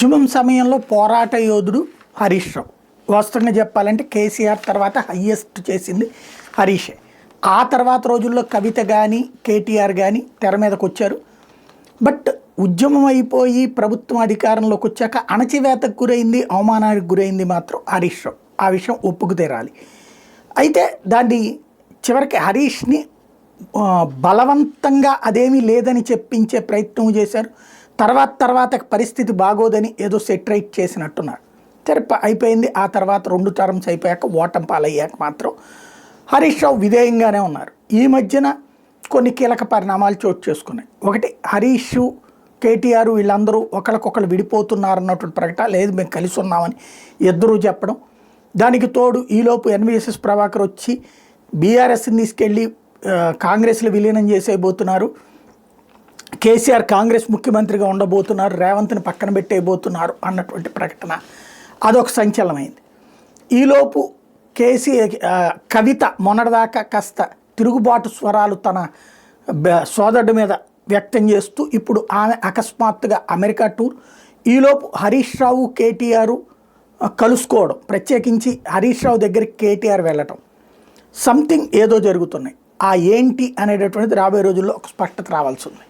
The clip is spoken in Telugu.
ఉద్యమం సమయంలో పోరాట యోధుడు హరీష్ రావు. వాస్తవంగా చెప్పాలంటే కేసీఆర్ తర్వాత హయ్యెస్ట్ చేసింది హరీషే. ఆ తర్వాత రోజుల్లో కవిత కానీ కేటీఆర్ కానీ తెర మీదకి వచ్చారు. బట్ ఉద్యమం అయిపోయి ప్రభుత్వం అధికారంలోకి వచ్చాక అణచివేతకు గురైంది, అవమానానికి గురైంది మాత్రం హరీష్ రావు. ఆ విషయం ఒప్పుకు తీరాలి. అయితే దాన్ని చివరికి హరీష్ని బలవంతంగా అదేమీ లేదని చెప్పించే ప్రయత్నం చేశారు. తర్వాత పరిస్థితి బాగోదని ఏదో సెటరైట్ చేసినట్టున్నారు. సరే అయిపోయింది. ఆ తర్వాత 2 టర్మ్స్ అయిపోయాక ఓటమి పాలయ్యాక మాత్రం హరీష్ రావు విధేయంగానే ఉన్నారు. ఈ మధ్యన కొన్ని కీలక పరిణామాలు చోటు చేసుకున్నాయి. ఒకటి, హరీష్ కేటీఆర్ వీళ్ళందరూ ఒకరికొకరు విడిపోతున్నారు అన్నటువంటి ప్రకటన, లేదు మేము కలిసి ఉన్నామని ఇద్దరూ చెప్పడం. దానికి తోడు ఈలోపు ఎన్విఎస్ఎస్ ప్రభాకర్ వచ్చి బీఆర్ఎస్ని తీసుకెళ్ళి కాంగ్రెస్లో విలీనం చేసేయబోతున్నారు, కేసీఆర్ కాంగ్రెస్ ముఖ్యమంత్రిగా ఉండబోతున్నారు, రేవంత్ని పక్కన పెట్టేయబోతున్నారు అన్నటువంటి ప్రకటన అదొక సంచలనమైంది. ఈలోపు కవిత మొన్నటిదాకా కాస్త తిరుగుబాటు స్వరాలు తన సోదరుడి మీద వ్యక్తం చేస్తూ ఇప్పుడు ఆమె అకస్మాత్తుగా అమెరికా టూర్. ఈలోపు హరీష్ రావు కేటీఆర్ కలుసుకోవడం, ప్రత్యేకించి హరీష్ రావు దగ్గరికి కేటీఆర్ వెళ్ళటం, సంథింగ్ ఏదో జరుగుతున్నాయి. ఆ ఏంటి అనేటటువంటిది రాబోయే రోజుల్లో ఒక స్పష్టత రావాల్సి ఉంది.